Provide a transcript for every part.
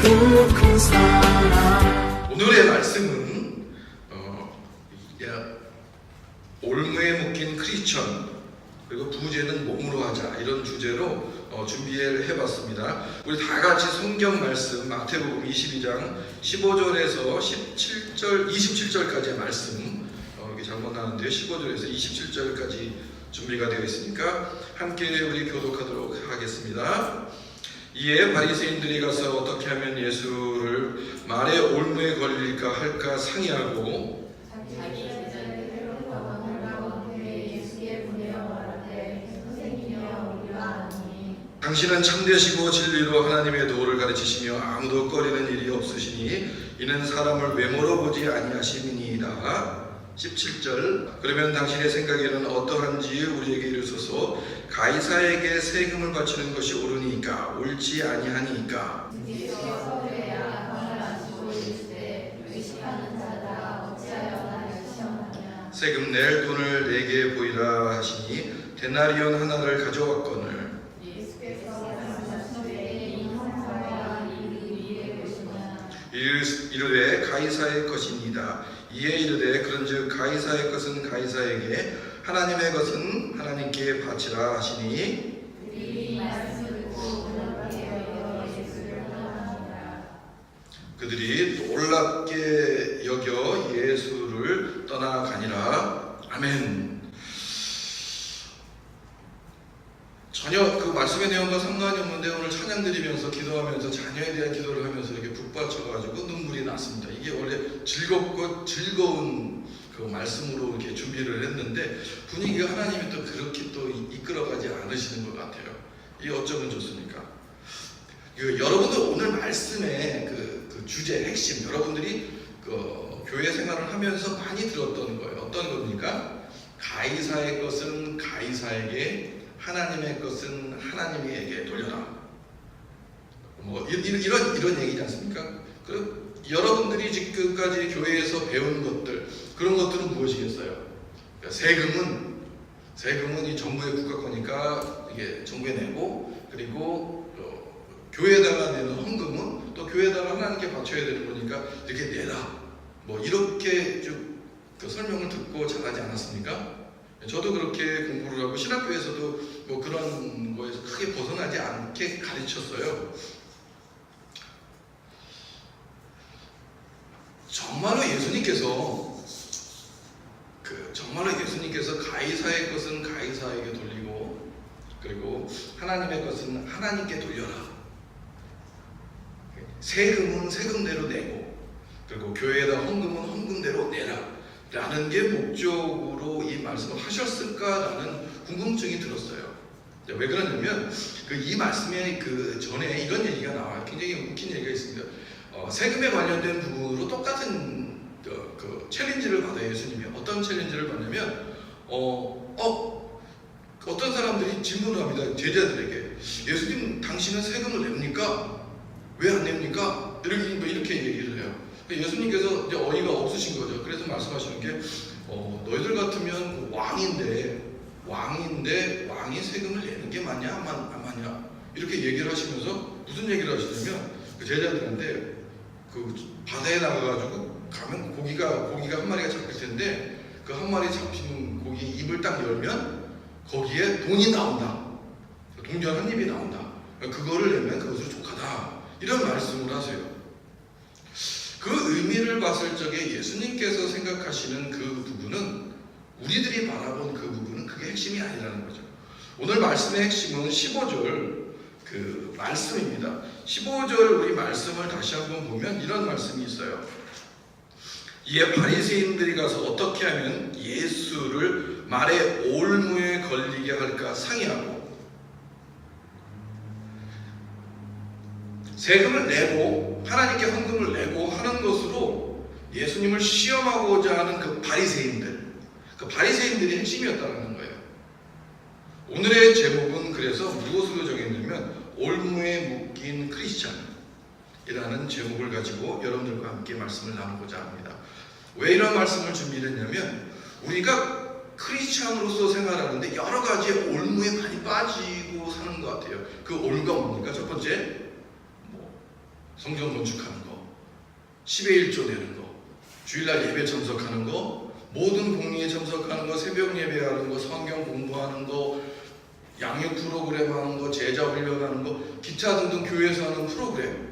그 큰 사랑. 오늘의 말씀은 올무에 묶인 크리스천, 그리고 부제는 몸으로 하자, 이런 주제로 준비를 해봤습니다. 우리 다 같이 성경 말씀 마태복음 22장 15절에서 27절까지의 말씀, 이게 잘못 나왔는데요, 15절에서 27절까지 준비가 되어 있으니까 함께 우리 교독하도록 하겠습니다. 이에 바리새인들이 가서 어떻게 하면 예수를 말의 올무에 걸릴까 할까 상의하고 당신은 참되시고 진리로 하나님의 도를 가르치시며 아무도 꺼리는 일이 없으시니 이는 사람을 외모로 보지 아니하심이니이다. 17절. 그러면 당신의 생각에는 어떠한지 우리에게 이르소서. 가이사에게 세금을 바치는 것이 옳으니까 옳지 아니하니까. 세금 낼 돈을 내게 보이라 하시니 데나리온 하나를 가져왔거늘 이르되 가이사의 것이니이다. 이에 이르되 그런즉 가이사의 것은 가이사에게 하나님의 것은 하나님께 바치라 하시니 그들이 놀랍게 여겨 예수를 떠나가니라. 아멘. 전혀 그 말씀의 내용과 상관이 없는데 오늘 찬양 드리면서 기도하면서 자녀에 대한 기도를 하면서 이렇게 북받쳐가지고 눈물이 났습니다. 이게 원래 즐겁고 즐거운 그 말씀으로 이렇게 준비를 했는데 분위기가 하나님이 또 그렇게 또 이끌어가지 않으시는 것 같아요. 이게 어쩌면 좋습니까? 여러분들 오늘 말씀의 그 주제 핵심, 여러분들이 그 교회 생활을 하면서 많이 들었던 거예요. 어떤 겁니까? 가이사의 것은 가이사에게, 하나님의 것은 하나님에게 돌려라. 뭐 이런 얘기지 않습니까? 그 여러분들이 지금까지 교회에서 배운 것들, 그런 것들은 무엇이겠어요? 그러니까 세금은 이 정부의 국가거니까 이게 정부에 내고, 그리고 교회에다가 내는 헌금은 또 교회에다가 하나님께 바쳐야 되는 거니까 이렇게 내라. 뭐 이렇게 좀 그 설명을 듣고 자라지 않았습니까? 저도 그렇게 공부를 하고 신학교에서도 뭐 그런 거에서 크게 벗어나지 않게 가르쳤어요. 정말로 예수님께서 가이사의 것은 가이사에게 돌리고, 그리고 하나님의 것은 하나님께 돌려라. 세금은 세금대로 내고, 그리고 교회에다 헌금은 헌금대로 내라 라는 게 목적으로 이 말씀을 하셨을까라는 궁금증이 들었어요. 왜 그러냐면 이 말씀의 그 전에 이런 얘기가 나와요. 굉장히 웃긴 얘기가 있습니다. 세금에 관련된 부분으로 똑같은 그 챌린지를 받아요. 예수님이 어떤 챌린지를 받냐면 어떤 사람들이 질문을 합니다. 제자들에게. 예수님, 당신은 세금을 냅니까? 왜 안 냅니까? 이렇게 얘기를 해요. 예수님께서 이제 어이가 없으신 거죠. 그래서 말씀하시는 게 너희들 같으면 왕인데 왕이 세금을 내는 게 맞냐 안 맞냐 이렇게 얘기를 하시면서 무슨 얘기를 하시냐면 그 제자들한테 그 바다에 나가가지고 가면 고기가 한 마리가 잡힐 텐데 그 한 마리 잡히는 고기 입을 딱 열면 거기에 돈이 나온다. 동전 한 입이 나온다. 그거를 내면 그것으로 족하다. 이런 말씀을 하세요. 그 의미를 봤을 적에 예수님께서 생각하시는 그 부분은, 우리들이 바라본 그 부분은 그게 핵심이 아니라는 거죠. 오늘 말씀의 핵심은 15절 그 말씀입니다. 15절 우리 말씀을 다시 한번 보면 이런 말씀이 있어요. 이에 바리새인들이 가서 어떻게 하면 예수를 말의 올무에 걸리게 할까 상의하고, 세금을 내고 하나님께 헌금을 내고 하는 것으로 예수님을 시험하고자 하는 그 바리새인들이 핵심이었다는 거예요. 오늘의 제목은 그래서 무엇으로 정했냐면 올무에 묶인 크리스찬이라는 제목을 가지고 여러분들과 함께 말씀을 나누고자 합니다. 왜 이런 말씀을 준비를 했냐면 우리가 크리스찬으로서 생활하는데 여러 가지의 올무에 많이 빠지고 사는 것 같아요. 그 올무가 뭡니까? 첫 번째 성전 건축하는 거, 10의 1조 내는 거, 주일날 예배 참석하는 거, 모든 공리에 참석하는 거, 새벽 예배하는 거, 성경 공부하는 거, 양육 프로그램 하는 거, 제자 훈련하는 거, 기타 등등 교회에서 하는 프로그램,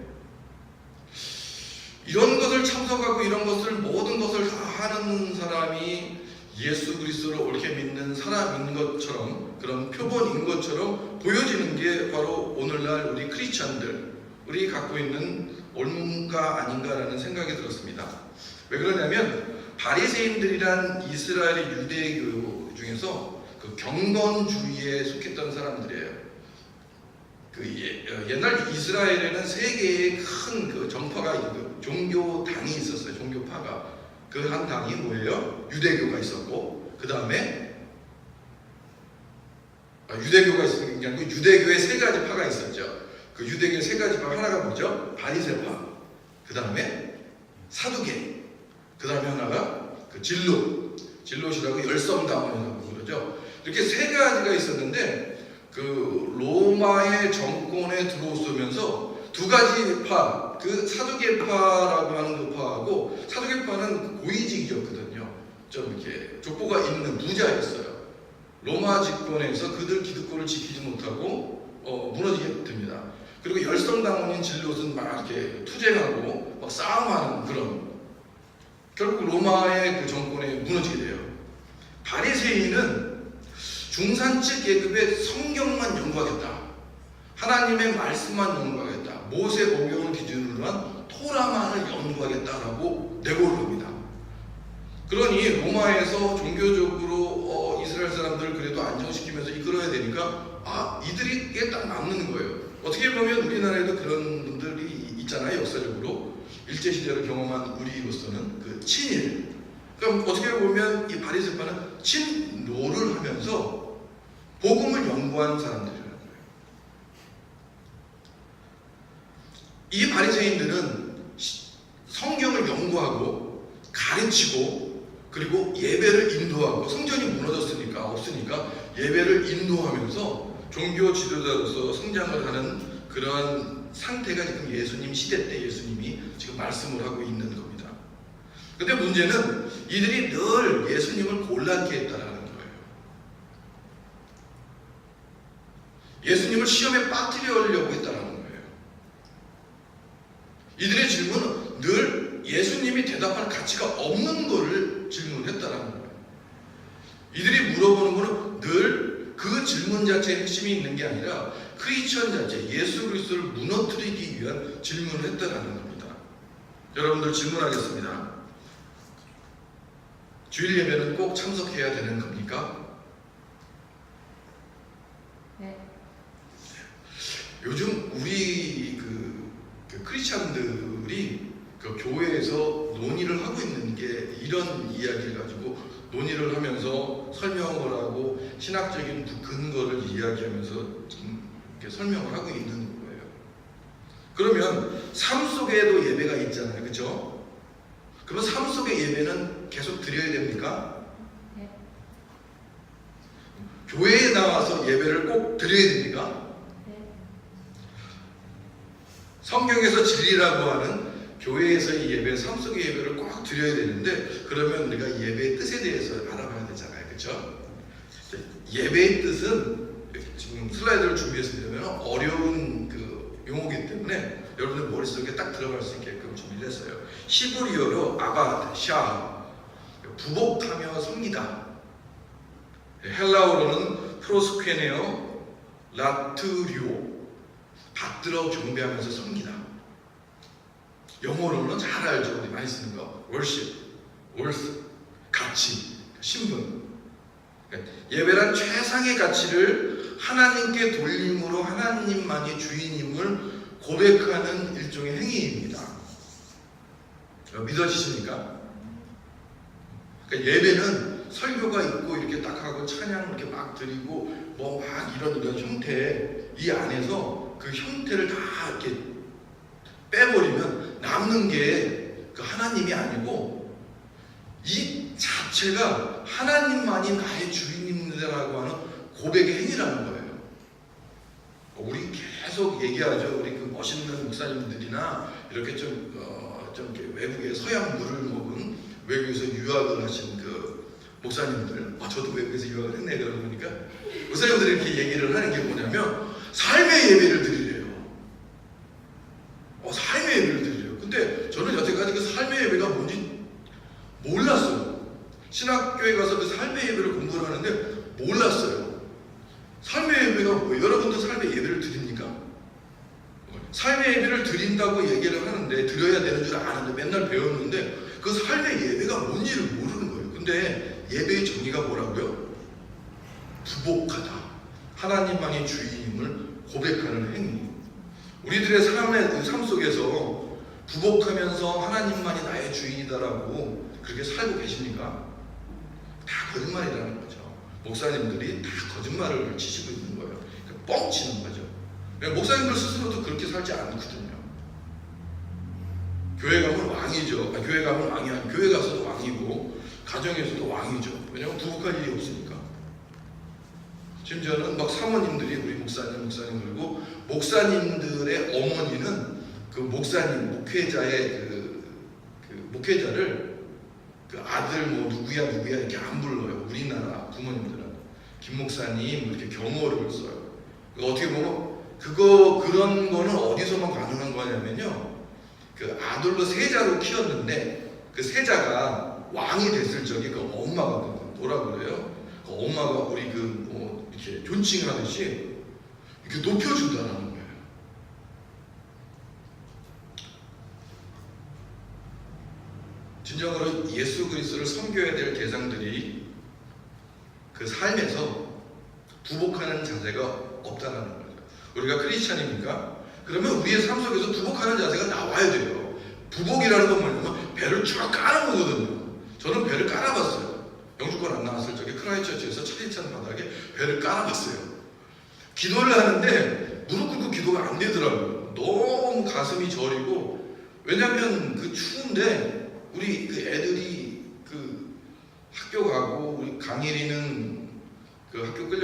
이런 것을 참석하고 이런 것을 모든 것을 다 하는 사람이 예수 그리스도를 옳게 믿는 사람인 것처럼, 그런 표본인 것처럼 보여지는 게 바로 오늘날 우리 크리스찬들이 갖고 있는 올무가 아닌가라는 생각이 들었습니다. 왜 그러냐면 바리새인들이란 이스라엘의 유대교 중에서 그 경건주의에 속했던 사람들이에요. 옛날 이스라엘에는 세 개의 큰 그 정파가 종교당이 있었어요. 종교파가. 그 한 당이 뭐예요? 유대교가 있었고, 그 다음에 유대교가 있었던 게 아니고 유대교의 세 가지 파가 있었죠. 그 유대교의 세 가지 파 하나가 뭐죠? 바리새파. 그 다음에 사두개. 그 다음에 하나가 그 진롯이라고 열성당원이라고 그러죠. 이렇게 세 가지가 있었는데 그 로마의 정권에 들어오면서 두 가지 파, 그 사두개파라고 하는 그 파하고, 사두개파는 고위직이었거든요. 좀 이렇게 족보가 있는 부자였어요. 로마 집권에서 그들 기득권을 지키지 못하고 무너지게 됩니다. 그리고 열성당원인 진롯은 막 이렇게 투쟁하고 막 싸움하는 그런, 결국 로마의 그 정권에 무너지게 돼요. 바리새인은 중산층 계급의 성경만 연구하겠다, 하나님의 말씀만 연구하겠다, 모세 오경을 기준으로 한 토라만을 연구하겠다라고 내고를 합니다. 그러니 로마에서 종교적으로 이스라엘 사람들을 그래도 안정시키면서 이끌어야 되니까 이들이 딱 맞는 거예요. 어떻게 보면 우리나라에도 그런 분들이 있잖아요. 역사적으로 일제시대를 경험한 우리로서는 그 친일. 그럼 어떻게 보면 이 바리새파는 친노를 하면서 복음을 연구한 사람들이라는 거예요. 이 바리새인들은 성경을 연구하고 가르치고 그리고 예배를 인도하고, 성전이 무너졌으니까 없으니까 예배를 인도하면서 종교 지도자로서 성장을 하는 그러한 상태가 지금 예수님 시대 때 예수님이 지금 말씀을 하고 있는 겁니다. 근데 문제는 이들이 늘 예수님을 곤란케 했다라는 거예요. 예수님을 시험에 빠뜨리려고 했다라는 거예요. 이들의 질문은 늘 예수님이 대답할 가치가 없는 것을 질문했다라는 거예요. 이들이 물어보는 것은 늘 그 질문 자체에 핵심이 있는 게 아니라 크리스천 자체, 예수 그리스도를 무너뜨리기 위한 질문을 했다라는 겁니다. 여러분들 질문하겠습니다. 주일 예배는 꼭 참석해야 되는 겁니까? 네. 요즘 우리 그 크리스찬들이 그 교회에서 논의를 하고 있는 게 이런 이야기를 가지고 논의를 하면서 설명을 하고 신학적인 근거를 이야기하면서 이렇게 설명을 하고 있는 거예요. 그러면 삶 속에도 예배가 있잖아요. 그렇죠? 그러면 삶 속의 예배는 계속 드려야 됩니까? 네. 교회에 나와서 예배를 꼭 드려야 됩니까? 네. 성경에서 진리라고 하는 교회에서의 예배, 삶 속의 예배를 꼭 드려야 되는데, 그러면 우리가 예배의 뜻에 대해서 알아봐야 되잖아요. 그렇죠? 예배의 뜻은 지금 슬라이드를 준비했습니다만 어려운 그 용어이기 때문에 여러분들 머릿속에 딱 들어갈 수 있게끔 준비를 했어요. 히브리어로 아바드, 샤, 부복하며 섬기다. 헬라어로는 프로스케네어, 라트리오, 받들어 경배하면서 섬기다. 영어로는 잘 알죠. 우리 많이 쓰는 거. worship, worth, 가치, 신분. 예배란 최상의 가치를 하나님께 돌림으로 하나님만이 주인임을 고백하는 일종의 행위입니다. 믿어지십니까? 그러니까 예배는 설교가 있고 이렇게 딱 하고 찬양 이렇게 막 드리고 뭐 막 이런 형태, 이 안에서 그 형태를 다 이렇게 빼버리면 남는 게 그 하나님이 아니고 이 자체가 하나님만이 나의 주인입니다라고 하는 고백의 행위라는 거예요. 우리 계속 얘기하죠. 우리 그 멋있는 목사님들이나 이렇게 좀 이렇게 외국의 서양 물을 먹은 외국에서 유학을 하신 그 목사님들, 저도 외국에서 유학을 했네 그러고 보니까 목사님들이 이렇게 얘기를 하는 게 뭐냐면 삶의 예배를 드리래요. 삶의 예배를 드리래요. 근데 저는 여태까지 그 삶의 예배가 뭔지 몰랐어요. 신학교에 가서 그 삶의 예배를 공부를 하는데 몰랐어요. 삶의 예배가 뭐예요? 여러분도 삶의 예배를 드립니까? 삶의 예배를 드린다고 얘기를 하는데, 드려야 되는 줄 아는데 맨날 배웠는데 그 삶의 예배가 뭔지를 모르는 거예요. 근데 예배의 정의가 뭐라고요? 부복하다. 하나님만이 주인임을 고백하는 행위. 우리들의 삶 속에서 부복하면서 하나님만이 나의 주인이다라고 그렇게 살고 계십니까? 다 거짓말이라는 거죠. 목사님들이 다 거짓말을 치시고 있는 거예요. 그러니까 뻥치는 거죠. 목사님들 스스로도 그렇게 살지 않거든요. 교회 가면 왕이죠. 교회 가면 왕이 아니고 교회 가서도 왕이고 가정에서도 왕이죠. 왜냐하면 부복할 일이 없으니까. 심지어는 막 사모님들이 우리 목사님 그리고 목사님들의 어머니는 그 목사님 목회자의 그 목회자를 그 아들 뭐 누구야 이렇게 안 불러요. 우리나라 부모님들은 김 목사님 이렇게 경호를 써요. 어떻게 보면 그런 거는 어디서만 가능한 거냐면요. 그 아들로 세자로 키웠는데 그 세자가 왕이 됐을 적에 그 엄마가 뭐라 그래요? 그 엄마가 우리 이렇게 존칭하듯이 이렇게 높여준다는 거예요. 진정으로 예수 그리스도를 섬겨야 될 대상들이 그 삶에서 부복하는 자세가 없다는 거예요. 우리가 크리스찬입니까? 그러면 우리의 삶 속에서 부복하는 자세가 나와야 돼요. 부복이라는 건 뭐냐면 배를 쭉 까는 거거든요. 저는 배를 깔아봤어요. 영주권 안 나왔을 적에 크라이처치에서 차디찬 바닥에 배를 깔아봤어요. 기도를 하는데 무릎 꿇고 기도가 안 되더라고요. 너무 가슴이 저리고. 왜냐면 그 추운데 우리 그 애들이 그 학교 가고 우리 강일이는 그 학교 그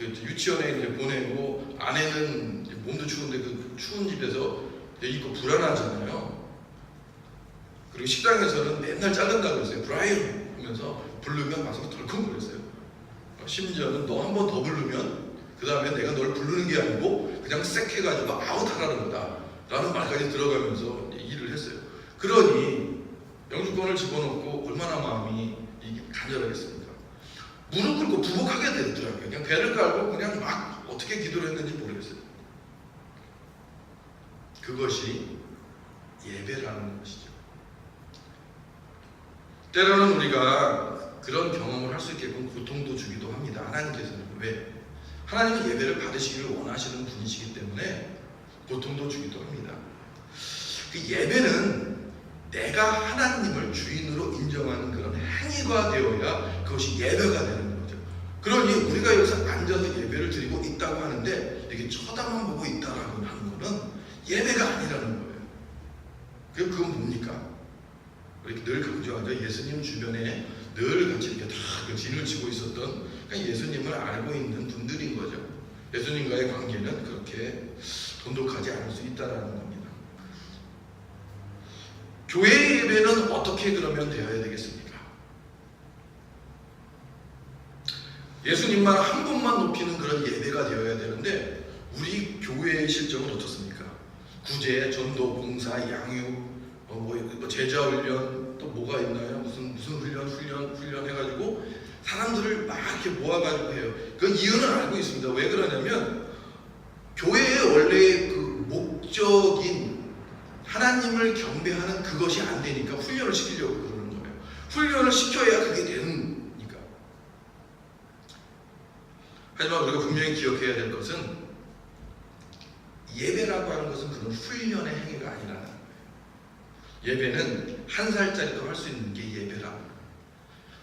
유치원에 이제 보내고 아내는 이제 몸도 추운데 그 추운 집에서 있고 불안하잖아요. 그리고 식당에서는 맨날 자른다 그랬어요. 브라이언 하면서 부르면 가서 덜컹거렸어요. 심지어는 너 한 번 더 부르면 그 다음에 내가 널 부르는 게 아니고 그냥 색 해가지고 아웃하라는 거다 라는 말까지 들어가면서 일을 했어요. 그러니 영주권을 집어넣고 얼마나 마음이 간절하겠습니까? 무릎 꿇고 부복하게 되더라고요. 그냥 배를 깔고 그냥 막 어떻게 기도를 했는지 모르겠어요. 그것이 예배라는 것이죠. 때로는 우리가 그런 경험을 할 수 있게끔 고통도 주기도 합니다. 하나님께서는. 왜? 하나님은 예배를 받으시기를 원하시는 분이시기 때문에 고통도 주기도 합니다. 그 예배는 내가 하나님을 주인으로 인정하는 그런 행위가 되어야 그것이 예배가 되는 거죠. 그러니 우리가 여기서 앉아서 예배를 드리고 있다고 하는데 이렇게 쳐다만 보고 있다라고 하는 것은 예배가 아니라는 거예요. 그건 뭡니까? 이렇게 늘 강조하죠. 예수님 주변에 늘 같이 이렇게 다 그 진을 치고 있었던 그러니까 예수님을 알고 있는 분들인 거죠. 예수님과의 관계는 그렇게 돈독하지 않을 수 있다는 겁니다. 교회 예배는 어떻게 그러면 되어야 되겠습니까? 예수님만 한 분만 높이는 그런 예배가 되어야 되는데 우리 교회의 실정은 어떻습니까? 구제, 전도, 봉사, 양육, 제자 훈련 또 뭐가 있나요? 무슨 훈련 해가지고 사람들을 막 이렇게 모아가지고 해요. 그 이유는 알고 있습니다. 왜 그러냐면 교회의 원래 그 목적인 하나님을 경배하는 그것이 안 되니까 훈련을 시키려고 그러는 거예요. 훈련을 시켜야 그게 되니까. 하지만 우리가 분명히 기억해야 될 것은 예배라고 하는 것은 그런 훈련의 행위가 아니라는 거예요. 예배는 한 살짜리도 할 수 있는 게 예배라.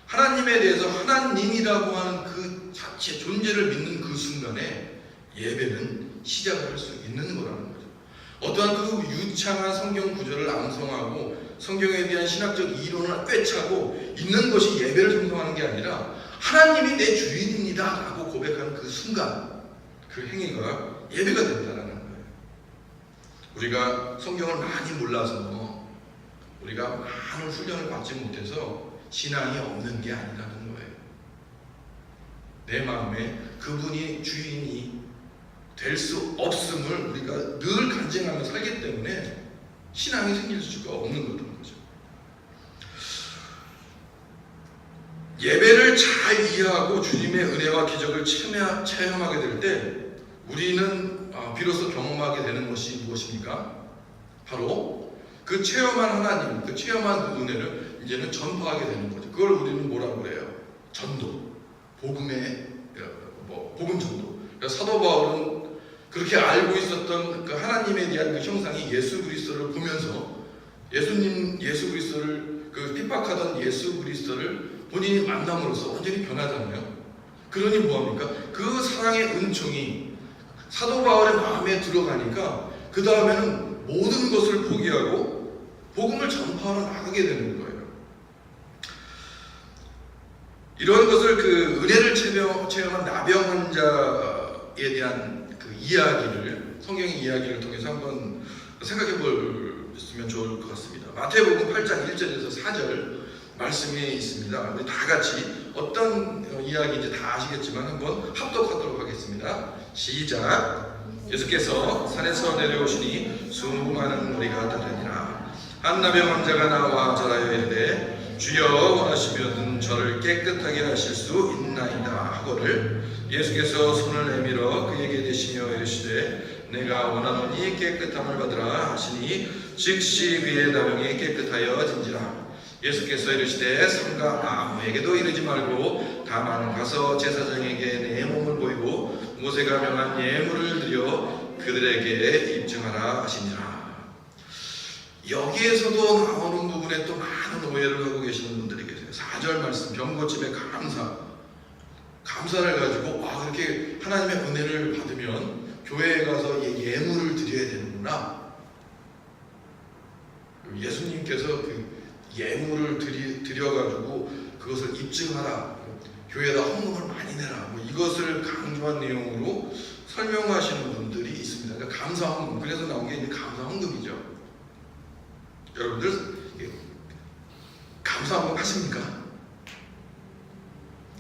하나님에 대해서 하나님이라고 하는 그 자체 존재를 믿는 그 순간에 예배는 시작을 할 수 있는 거라는 거죠. 어떠한 그 유창한 성경 구절을 암송하고 성경에 대한 신학적 이론을 꿰차고 있는 것이 예배를 형성하는 게 아니라 하나님이 내 주인입니다 라고 고백하는 그 순간 그 행위가 예배가 된다는 거예요. 우리가 성경을 많이 몰라서 우리가 많은 훈련을 받지 못해서 신앙이 없는 게 아니라는 거예요. 내 마음에 그분이 주인이 될 수 없음을 우리가 늘 간증하며 살기 때문에 신앙이 생길 수가 없는 거죠. 예배를 잘 이해하고 주님의 은혜와 기적을 체험하게 될 때 우리는 비로소 경험하게 되는 것이 무엇입니까? 바로 그 체험한 하나님, 그 체험한 그 은혜를 이제는 전파하게 되는 거죠. 그걸 우리는 뭐라고 그래요? 전도, 복음의 복음 전도. 사도 바울은 그렇게 알고 있었던 그 하나님에 대한 그 형상이 예수 그리스도를 보면서 예수 그리스도를 그 핍박하던 예수 그리스도를 본인이 만남으로써 완전히 변하잖아요. 그러니 뭐합니까? 그 사랑의 은총이 사도 바울의 마음에 들어가니까 그 다음에는 모든 것을 포기하고 복음을 전파하러 나가게 되는 거예요. 이런 것을 그 은혜를 체험한 나병 환자에 대한 그 이야기를 성경의 이야기를 통해서 한번 생각해 보시면 좋을 것 같습니다. 마태복음 8장 1절에서 4절 말씀이 있습니다. 우리 다 같이 어떤 이야기인지 다 아시겠지만 한번 합독하도록 하겠습니다. 시작. 예수께서 산에서 내려오시니 수많은 무리가 따르니라. 한 나병 환자가 나와 절하여 이르되 주여 원하시면 저를 깨끗하게 하실 수 있나이다 하거늘 예수께서 손을 내밀어 그에게 대시며 이르시되 내가 원하노니 깨끗함을 받으라 하시니 즉시 그의 나병이 깨끗하여진지라. 예수께서 이르시되 삼가 아무에게도 이르지 말고 다만 가서 제사장에게 내 몸을 보이고 모세가 명한 예물을 드려 그들에게 입증하라 하시니라. 여기에서도 나오는 부분에 또 많은 오해를 하고 계시는 분들이 계세요. 4절 말씀 병고침의 감사를 가지고 그렇게 하나님의 은혜를 받으면 교회에 가서 예물을 드려야 되는구나. 예수님께서 그 예물을 드려가지고 그것을 입증하라. 교회에다 헌금을 많이 내라. 이것을 강조한 내용으로 설명하시는 분들이 있습니다. 그러니까 감사헌금. 그래서 나온 게 이제 감사헌금이죠. 여러분들 감사헌금 하십니까?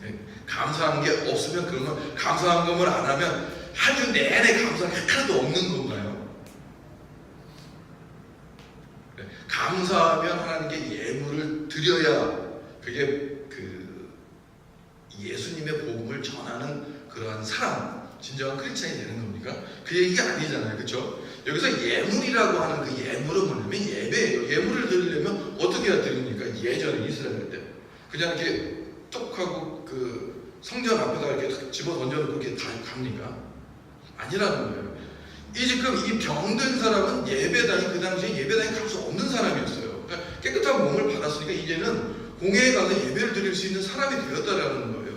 네. 감사한 게 없으면 그러면 감사헌금을 안 하면 한 주 내내 감사한 게 하나도 없는 건가요? 네. 감사하면 하나님께 예물을 드려야 그게 그 예수님의 복음을 전하는 그러한 사람, 진정한 크리스찬이 되는 겁니까? 그 얘기가 아니잖아요, 그렇죠? 여기서 예물이라고 하는 그 예물은 뭐냐면 예배예요. 예물을 드리려면 어떻게 해야 드립니까? 예전에 이스라엘 때 그냥 이렇게 뚝 하고 그 성전 앞에다 이렇게 집어 던져놓고 이렇게 다 갑니까? 아니라는 거예요. 지금 이 병든 사람은 그 당시에 예배당에 갈 수 없는 사람이었어요. 그러니까 깨끗한 몸을 받았으니까 이제는 공회에 가서 예배를 드릴 수 있는 사람이 되었다라는 거예요.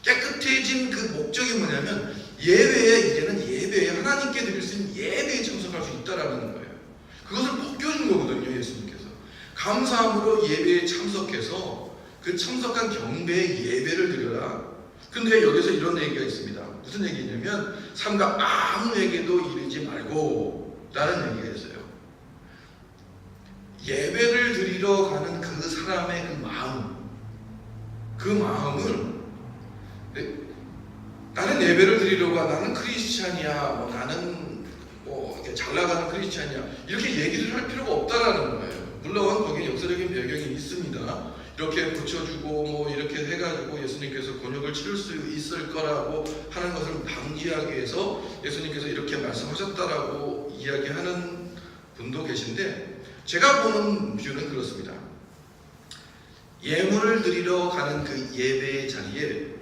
깨끗해진 그 목적이 뭐냐면 예배에 하나님께 드릴 수 있는 예배에 참석할 수 있다라는 거예요. 그것을 벗겨준 거거든요, 예수님께서. 감사함으로 예배에 참석해서 그 참석한 경배의 예배를 드려라. 근데 여기서 이런 얘기가 있습니다. 무슨 얘기냐면 삼가 아무에게도 이르지 말고 라는 얘기가 있어요. 예배를 드리러 가는 그 사람의 그 마음을 나는 예배를 드리러 가, 나는 크리스찬이야, 나는 이렇게 잘 나가는 크리스찬이야, 이렇게 얘기를 할 필요가 없다라는 거예요. 물론 거기에 역사적인 배경이 있습니다. 이렇게 붙여주고 이렇게 해가지고 예수님께서 곤욕을 치를 수 있을 거라고 하는 것을 방지하기 위해서 예수님께서 이렇게 말씀하셨다라고 이야기하는 분도 계신데, 제가 보는 뷰는 그렇습니다. 예물을 드리러 가는 그 예배의 자리에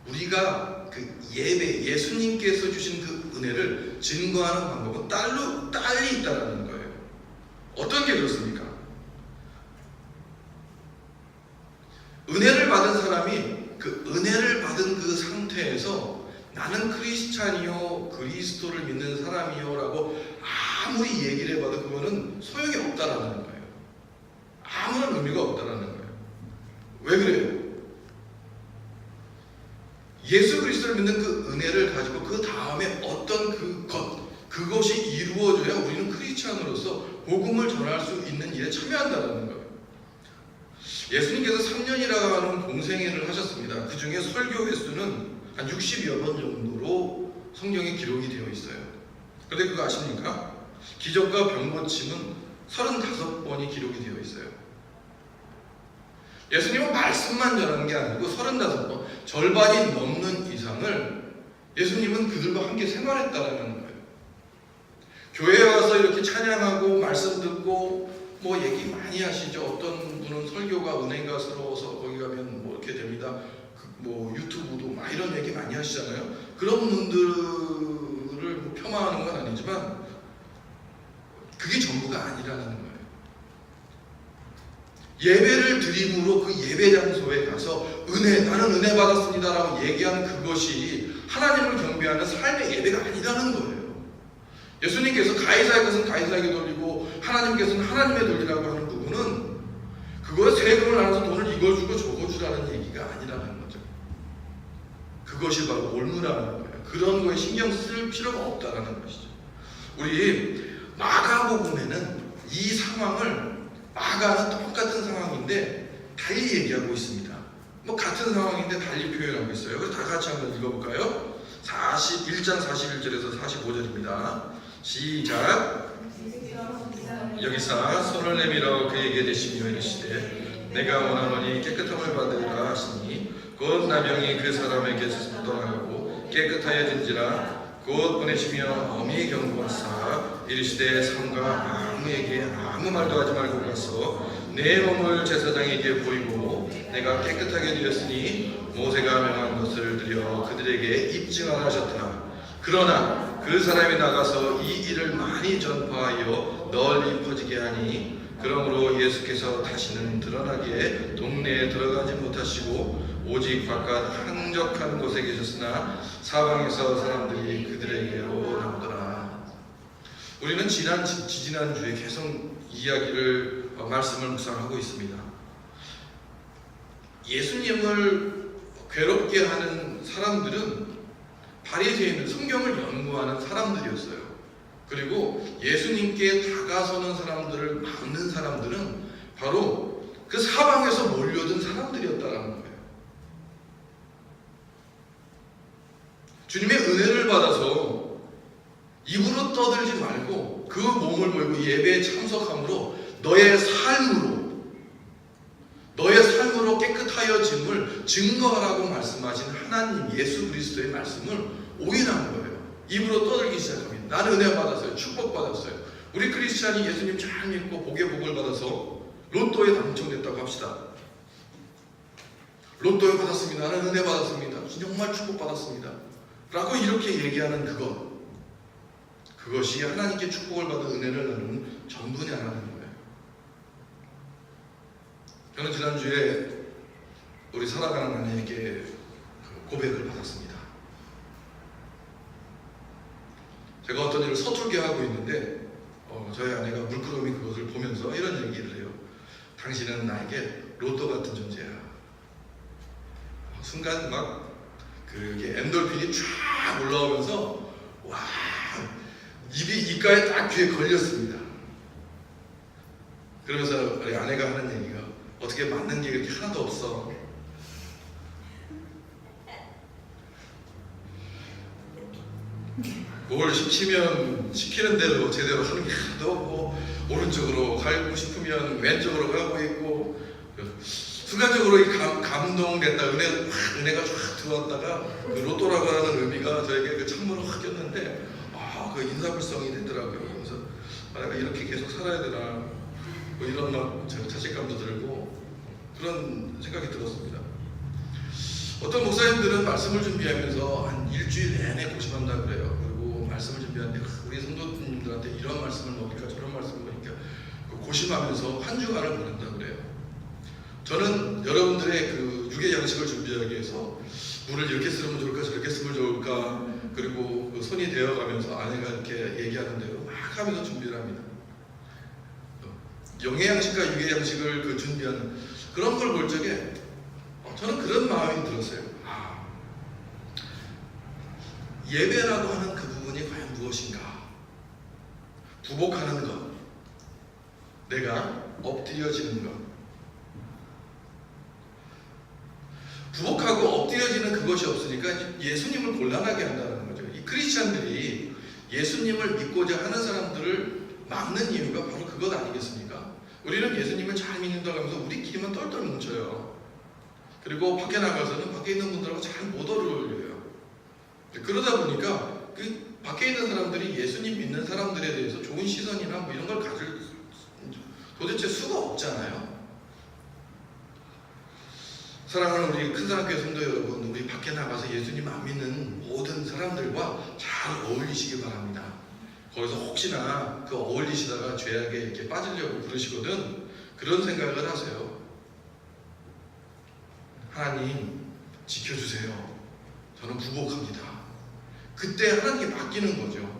우리가 그 예수님께서 주신 그 은혜를 증거하는 방법은 딸리 있다는 거예요. 어떤 게 그렇습니까? 은혜를 받은 사람이 그 은혜를 받은 그 상태에서 나는 크리스찬이요, 그리스도를 믿는 사람이요 라고 아무리 얘기를 해봐도 그거는 소용이 없다라는 거예요. 아무런 의미가 없다라는 거예요. 왜 그래요? 예수 그리스도를 믿는 그 은혜를 가지고 그 다음에 어떤 그것이 이루어져야 우리는 크리스찬 크리스찬으로서 복음을 전할 수 있는 일에 참여한다는 거예요. 예수님께서 3년이라는 공생애를 하셨습니다. 그 중에 설교 횟수는 한 60여 번 정도로 성경에 기록이 되어 있어요. 그런데 그거 아십니까? 기적과 병 고침은 35번이 기록이 되어 있어요. 예수님은 말씀만 전하는 게 아니고 35번, 절반이 넘는 이상을 예수님은 그들과 함께 생활했다라는 거예요. 교회에 와서 이렇게 찬양하고 말씀 듣고 뭐 얘기 많이 하시죠. 어떤 분은 설교가 은혜가스러워서 거기 가면 뭐 이렇게 됩니다. 뭐 유튜브도 막 이런 얘기 많이 하시잖아요. 그런 분들을 뭐 폄하하는 건 아니지만 그게 전부가 아니라는 거예요. 예배를 드림으로 그 예배 장소에 가서 나는 은혜 받았습니다라고 얘기하는 그것이 하나님을 경배하는 삶의 예배가 아니라는 거예요. 예수님께서 가이사의 것은 가이사에게 돌리고 하나님께서는 하나님에 돌리라고 하는 부분은 그거에 세금을 나눠서 돈을 이거 주고 저거 주라는 얘기가 아니라는 거죠. 그것이 바로 올무라는 거예요. 그런 거에 신경 쓸 필요가 없다는 것이죠. 우리 마가복음에는 이 상황을 마가는 똑같은 상황인데 달리 얘기하고 있습니다. 뭐 같은 상황인데 달리 표현하고 있어요. 그래서 다 같이 한번 읽어볼까요? 1장 41절에서 45절입니다. 시작. 여기서 손을 내밀어 그에게 대시며 이르시되 내가 원하노니 깨끗함을 받으라 하시니 곧 나병이 그 사람에게서 떠나가고 깨끗하여진지라 곧 보내시며 엄히 경고하사 이르시되 삼가 아무에게 아무 말도 하지 말고 가서 내 몸을 제사장에게 보이고 내가 깨끗하게 되었으니 모세가 명한 것을 드려 그들에게 입증하라 하셨다. 그러나 그 사람이 나가서 이 일을 많이 전파하여 널리 퍼지게 하니 그러므로 예수께서 다시는 드러나게 동네에 들어가지 못하시고 오직 바깥 한적한 곳에 계셨으나 사방에서 사람들이 그들에게로 나오더라. 우리는 지지난주에 계속 말씀을 묵상하고 있습니다. 예수님을 괴롭게 하는 사람들은 바리새인들, 성경을 연구하는 사람들이었어요. 그리고 예수님께 다가서는 사람들을 막는 사람들은 바로 그 사방에서 몰려든 사람들이었다라는 거예요. 주님의 은혜를 받아서 입으로 떠들지 말고 그 몸을 보이고 예배에 참석함으로 너의 삶으로 깨끗하여짐을 증거하라고 말씀하신 하나님 예수 그리스도의 말씀을 오인한 거예요. 입으로 떠들기 시작합니다. 나는 은혜 받았어요. 축복받았어요. 우리 크리스찬이 예수님 잘 믿고 복의 복을 받아서 로또에 당첨됐다고 합시다. 로또에 받았습니다. 나는 은혜 받았습니다. 정말 축복받았습니다. 라고 이렇게 얘기하는 그것이 하나님께 축복을 받은 은혜를 나누는 전부냐라는 거예요. 저는 지난주에 우리 살아가는 아내에게 고백을 받았습니다. 제가 어떤 일을 서툴게 하고 있는데 저희 아내가 물끄러미 그것을 보면서 이런 얘기를 해요. 당신은 나에게 로또 같은 존재야. 순간 막 그게 엔돌핀이 쫙 올라오면서 와, 입이 입가에 딱 귀에 걸렸습니다. 그러면서 우리 아내가 하는 얘기가 어떻게 맞는 게 그렇게 하나도 없어. 뭘 시키면 시키는 대로 제대로 하는 게 하나도 없고 오른쪽으로 가고 싶으면 왼쪽으로 가고 있고 순간적으로 감동됐다. 은혜가 쫙 들어왔다가 그 로또라고 하는 의미가 저에게 그 창문을 확 꼈는데 그 인사불성이 되더라고요. 그래서 내가 이렇게 계속 살아야 되나 뭐 이런 막 자책감도 들고 그런 생각이 들었습니다. 어떤 목사님들은 말씀을 준비하면서 한 일주일 내내 고심한다 그래요. 그리고 말씀을 준비하는데 우리 성도님들한테 이런 말씀을 넣으니까 저런 말씀을 넣으니까 고심하면서 한 주간을 보낸다 그래요. 저는 여러분들의 그 유괴 양식을 준비하기 위해서 물을 이렇게 쓰면 좋을까 저렇게 쓰면 좋을까 그리고 그 손이 되어가면서 아내가 이렇게 얘기하는 대로 막 하면서 준비를 합니다. 영의 양식과 유괴 양식을 그 준비하는 그런 걸 볼 적에 저는 그런 마음이 들었어요. 예배라고 하는 그 부분이 과연 무엇인가? 부복하는 것, 내가 엎드려지는 것. 부복하고 엎드려지는 그것이 없으니까 예수님을 곤란하게 한다는 거죠. 이 크리스찬들이 예수님을 믿고자 하는 사람들을 막는 이유가 바로 그것 아니겠습니까? 우리는 예수님을 잘 믿는다고 하면서 우리끼리만 똘똘 뭉쳐요. 그리고 밖에 나가서는 밖에 있는 분들하고 잘 못 어울려요. 그러다 보니까 그 밖에 있는 사람들이 예수님 믿는 사람들에 대해서 좋은 시선이나 뭐 이런 걸 가질 도대체 수가 없잖아요. 사랑하는 우리 큰사랑교회 성도 여러분, 우리 밖에 나가서 예수님 안 믿는 모든 사람들과 잘 어울리시기 바랍니다. 거기서 혹시나 그 어울리시다가 죄악에 이렇게 빠지려고 그러시거든 그런 생각을 하세요. 하나님 지켜주세요. 저는 부복합니다. 그때 하나님께 맡기는 거죠.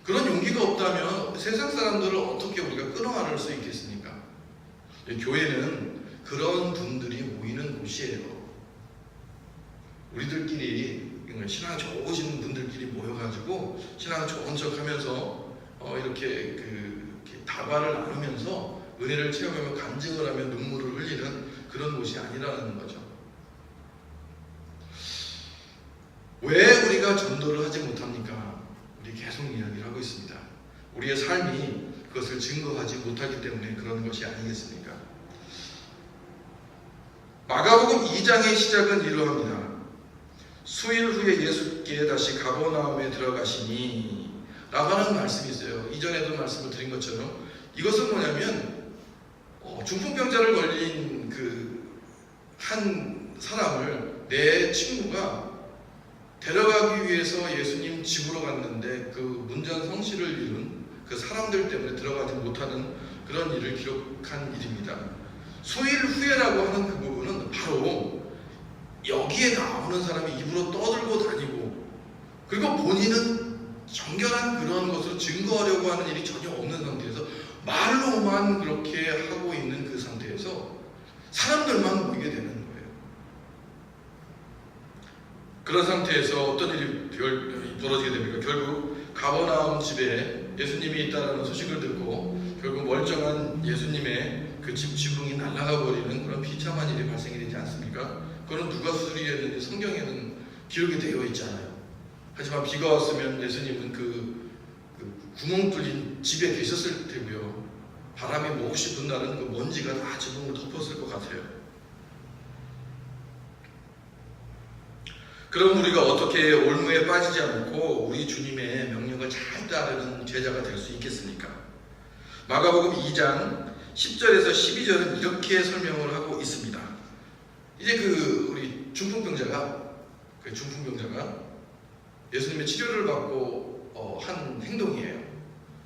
그런 용기가 없다면 세상 사람들을 어떻게 우리가 끌어안을 수 있겠습니까? 교회는 그런 분들이 모이는 곳이에요. 우리들끼리 신앙 좋으신 분들끼리 모여가지고 신앙 좋은 척하면서 이렇게 다과를 나누면서 은혜를 체험하며 간증을 하며 눈물을 흘리는 그런 곳이 아니라는 거죠. 왜 우리가 전도를 하지 못합니까? 우리 계속 이야기를 하고 있습니다. 우리의 삶이 그것을 증거하지 못하기 때문에 그런 것이 아니겠습니까? 마가복음 2장의 시작은 이러합니다. 수일 후에 예수께 다시 가버나움에 들어가시니 라고 하는 말씀이 있어요. 이전에도 말씀을 드린 것처럼 이것은 뭐냐면 중풍병자를 걸린 그 한 사람을 내 친구가 데려가기 위해서 예수님 집으로 갔는데 그 문전성시를 이룬 그 사람들 때문에 들어가지 못하는 그런 일을 기록한 일입니다. 수일 후에라고 하는 그 부분은 바로 여기에 나오는 사람이 입으로 떠들고 다니고 그리고 본인은 정결한 그런 것으로 증거하려고 하는 일이 전혀 없는 상태에서 말로만 그렇게 하고 있는 그 상태에서 사람들만 모이게 되는 거예요. 그런 상태에서 어떤 일이 벌어지게 됩니까? 결국 가버나움 집에 예수님이 있다는 소식을 듣고 결국 멀쩡한 예수님의 그 집 지붕이 날아가 버리는 그런 비참한 일이 발생이 되지 않습니까? 그건 누가 수리했는지 성경에는 기록이 되어 있잖아요. 하지만 비가 왔으면 예수님은 그 구멍 뚫린 집에 계셨을 테고요. 바람이 몹시 분나는 그 먼지가 다 지붕을 덮었을 것 같아요. 그럼 우리가 어떻게 올무에 빠지지 않고 우리 주님의 명령을 잘 따르는 제자가 될 수 있겠습니까? 마가복음 2장 10절에서 12절은 이렇게 설명을 하고 있습니다. 이제 우리 중풍병자가 예수님의 치료를 받고 한 행동이에요.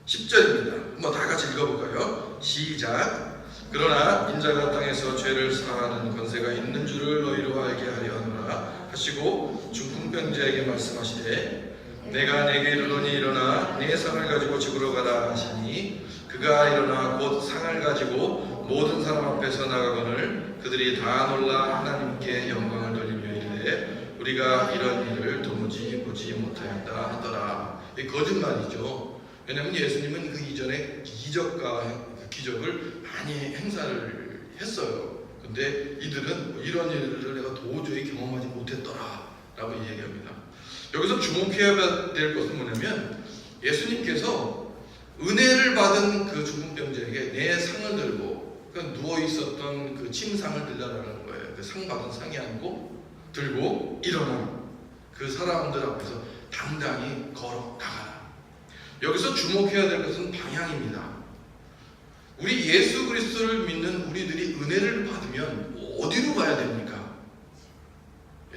10절입니다. 한번 다 같이 읽어볼까요? 시작. 그러나 인자가 땅에서 죄를 사하는 권세가 있는 줄을 너희로 알게 하려 하노라 하시고 중풍병자에게 말씀하시되 내가 내게 이르노니 일어나 네 상을 가지고 집으로 가라 하시니 그가 일어나 곧 상을 가지고 모든 사람 앞에서 나가거늘 그들이 다 놀라 하나님께 영광을 돌리며 이르되 우리가 이런 일을 도무지 보지 못하였다 하더라. 이 거짓말이죠. 왜냐하면 예수님은 그 이전에 기적을 많이 행사를 했어요. 근데 이들은 이런 일을 내가 도저히 경험하지 못했더라 라고 이야기합니다. 여기서 주목해야 될 것은 뭐냐면 예수님께서 은혜를 받은 그 중풍병자에게 내 상을 들고 누워 있었던 그 침상을 들라라는 거예요. 그 상 받은 상이 아니고 들고 일어나 그 사람들 앞에서 당당히 걸어 나가라. 여기서 주목해야 될 것은 방향입니다. 우리 예수 그리스도를 믿는 우리들이 은혜를 받으면 어디로 가야 됩니까?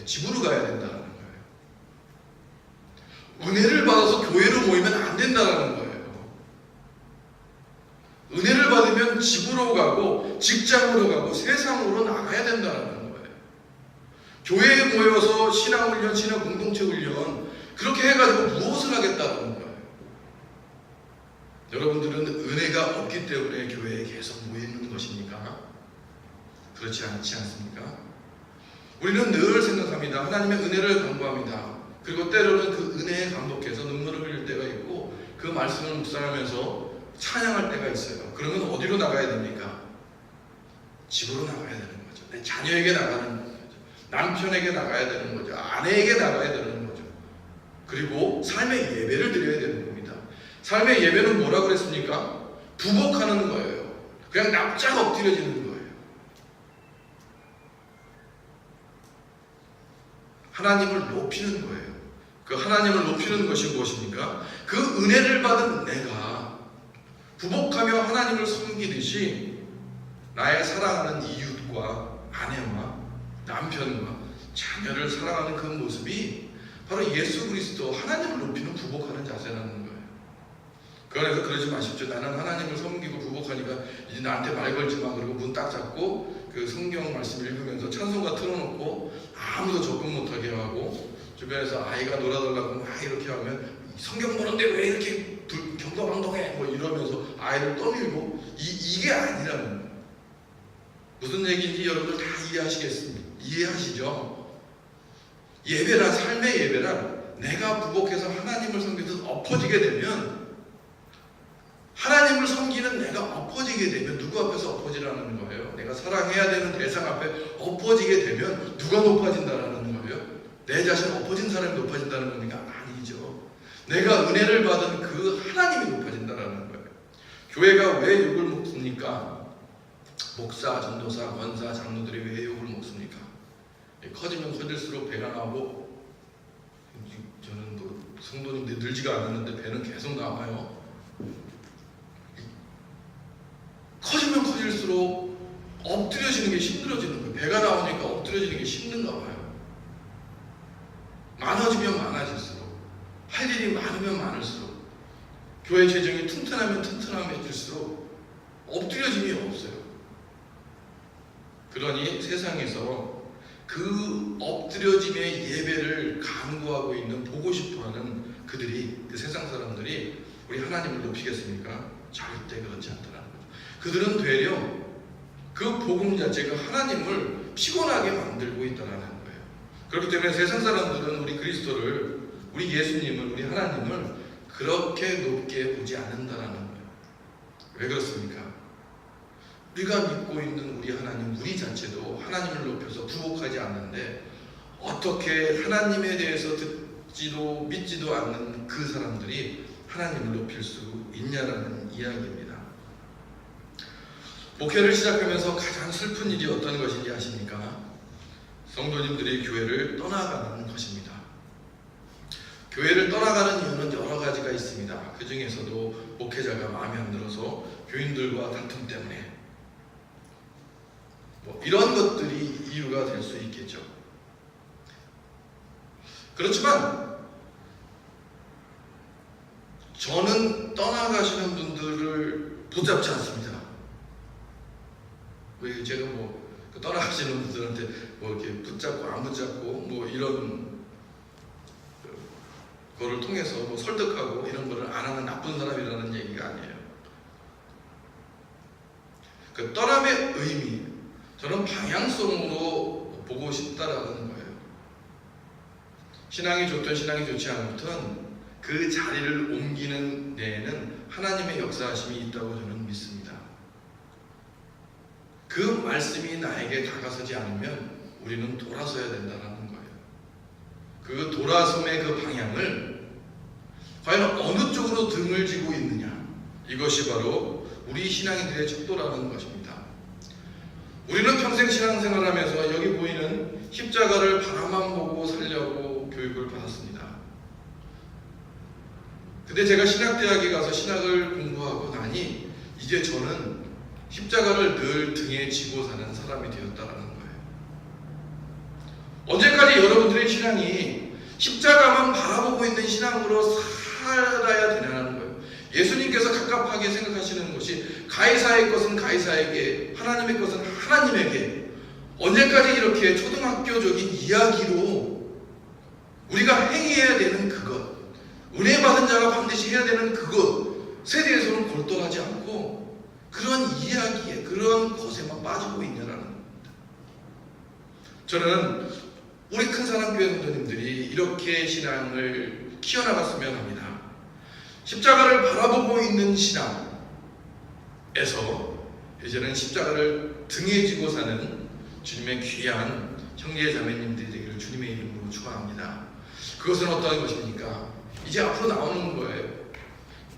집으로 가야 된다는 거예요. 은혜를 받아서 교회로 모이면 안 된다는 거예요. 은혜를 받으면 집으로 가고 직장으로 가고 세상으로 나가야 된다는 거예요. 교회에 모여서 신앙훈련, 신앙 공동체 훈련 그렇게 해가지고 무엇을 하겠다는 거예요. 여러분들은 은혜가 없기 때문에 교회에 계속 모이는 것입니까? 그렇지 않지 않습니까? 우리는 늘 생각합니다. 하나님의 은혜를 간구합니다. 그리고 때로는 그 은혜에 감독해서 눈물을 흘릴 때가 있고 그 말씀을 묵상하면서 찬양할 때가 있어요. 그러면 어디로 나가야 됩니까? 집으로 나가야 되는 거죠. 내 자녀에게 나가는 거죠. 남편에게 나가야 되는 거죠. 아내에게 나가야 되는 거죠. 그리고 삶의 예배를 드려야 되는 겁니다. 삶의 예배는 뭐라 그랬습니까? 부복하는 거예요. 그냥 납작 엎드려지는 거예요. 하나님을 높이는 거예요. 그 하나님을 높이는 것이 무엇입니까? 그 은혜를 받은 내가 부복하며 하나님을 섬기듯이 나의 사랑하는 이웃과 아내와 남편과 자녀를 사랑하는 그 모습이 바로 예수 그리스도 하나님을 높이는 부복하는 자세라는 거예요. 그래서 그러지 마십시오. 나는 하나님을 섬기고 부복하니까 이제 나한테 말 걸지 마. 그리고 문 딱 잡고 그 성경 말씀 읽으면서 찬송가 틀어놓고 아무도 접근 못하게 하고 주변에서 아이가 놀아달라고 막 이렇게 하면 성경 보는데 왜 이렇게 경거망동해 뭐 이러면서 아이를 떠밀고 이게 아니라는 거예요. 무슨 얘기인지 여러분들 다 이해하시겠습니까? 이해하시죠? 예배란 삶의 예배란 내가 부복해서 하나님을 섬기듯 엎어지게 되면 하나님을 섬기는 내가 엎어지게 되면 누구 앞에서 엎어지라는 거예요? 내가 사랑해야 되는 대상 앞에 엎어지게 되면 누가 높아진다라는 거예요? 내 자신 엎어진 사람이 높아진다는 겁니까? 아니죠. 내가 은혜를 받은 그 하나님이 높아진다라는 거예요. 교회가 왜 욕을 먹습니까? 목사, 전도사, 권사, 장로들이 왜 욕을 먹습니까? 커지면 커질수록 배가 나오고 저는 뭐 성도님들 늘지가 않았는데 배는 계속 나와요. 커지면 커질수록 엎드려지는 게 힘들어지는 거예요. 배가 나오니까 엎드려지는 게 힘든가 봐요. 많아지면 많아질수록, 할 일이 많으면 많을수록, 교회 재정이 튼튼하면 튼튼해질수록 엎드려짐이 없어요. 그러니 세상에서 그 엎드려짐의 예배를 간구하고 있는, 보고 싶어하는 그들이, 그 세상 사람들이 우리 하나님을 높이겠습니까? 절대 그렇지 않더라는 거죠. 그들은 되려 그 복음 자체가 하나님을 피곤하게 만들고 있다는 거예요. 그렇기 때문에 세상 사람들은 우리 그리스도를, 우리 예수님을, 우리 하나님을 그렇게 높게 보지 않는다는 거예요. 왜 그렇습니까? 우리가 믿고 있는 우리 하나님, 우리 자체도 하나님을 높여서 부복하지 않는데 어떻게 하나님에 대해서 듣지도 믿지도 않는 그 사람들이 하나님을 높일 수 있냐라는 이야기입니다. 목회를 시작하면서 가장 슬픈 일이 어떤 것인지 아십니까? 성도님들이 교회를 떠나가는 것입니다. 교회를 떠나가는 이유는 여러 가지가 있습니다. 그 중에서도 목회자가 마음에 안 들어서 교인들과 다툼 때문에 이런 것들이 이유가 될 수 있겠죠. 그렇지만 저는 떠나가시는 분들을 붙잡지 않습니다. 왜 제가 떠나가시는 분들한테 이렇게 붙잡고 안 붙잡고 이런 거를 통해서 설득하고 이런 거를 안 하는 나쁜 사람이라는 얘기가 아니에요. 그 떠남의 의미, 저는 방향성으로 보고 싶다라는 거예요. 신앙이 좋든 신앙이 좋지 않든 그 자리를 옮기는 데에는 하나님의 역사하심이 있다고 저는 믿습니다. 그 말씀이 나에게 다가서지 않으면 우리는 돌아서야 된다는 거예요. 그 돌아섬의 그 방향을 과연 어느 쪽으로 등을 지고 있느냐, 이것이 바로 우리 신앙인들의 척도라는 것입니다. 우리는 평생 신앙생활하면서 여기 보이는 십자가를 바라만 보고 살려고 교육을 받았습니다. 근데 제가 신학대학에 가서 신학을 공부하고 나니 이제 저는 십자가를 늘 등에 지고 사는 사람이 되었다는 거예요. 언제까지 여러분들의 신앙이 십자가만 바라보고 있는 신앙으로 살아야 되냐는 거예요. 예수님께서 갑갑하게 생각하시는 것이 가이사의 것은 가이사에게, 하나님의 것은 하나님에게, 언제까지 이렇게 초등학교적인 이야기로 우리가 행해야 되는 그것, 은혜 받은 자가 반드시 해야 되는 그것에 대해서는 골똘하지 않고 그런 이야기에, 그런 것에만 빠지고 있냐라는 겁니다. 저는 우리 큰사랑교회 성도님들이 이렇게 신앙을 키워나갔으면 합니다. 십자가를 바라보고 있는 신앙에서 이제는 십자가를 등에 지고 사는 주님의 귀한 형제 자매님들이 되기를 주님의 이름으로 축원합니다. 그것은 어떤 것입니까? 이제 앞으로 나오는 거예요.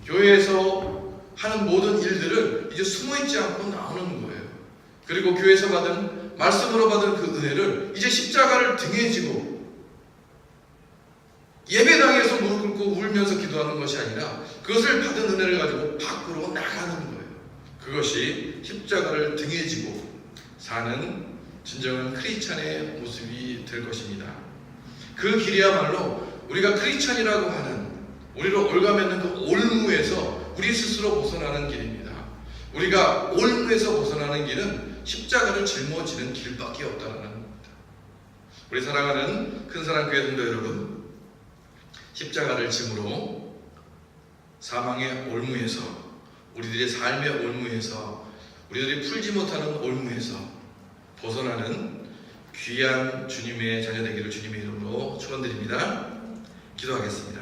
교회에서 하는 모든 일들은 이제 숨어있지 않고 나오는 거예요. 그리고 교회에서 받은 말씀으로 받은 그 은혜를 이제 십자가를 등에 지고 예배당에서 무릎 꿇고 울면서 기도하는 것이 아니라 그것을 받은 은혜를 가지고 밖으로 나가는 거예요. 그것이 십자가를 등에 지고 사는 진정한 크리스찬의 모습이 될 것입니다. 그 길이야말로 우리가 크리스찬이라고 하는 우리로 올가매는 그 올무에서 우리 스스로 벗어나는 길입니다. 우리가 올무에서 벗어나는 길은 십자가를 짊어지는 길밖에 없다는 겁니다. 우리 사랑하는 큰사랑교회 성도 여러분, 십자가를 짐으로 사망의 올무에서, 우리들의 삶의 올무에서, 우리들이 풀지 못하는 올무에서 벗어나는 귀한 주님의 자녀 되기를 주님의 이름으로 축원드립니다. 기도하겠습니다.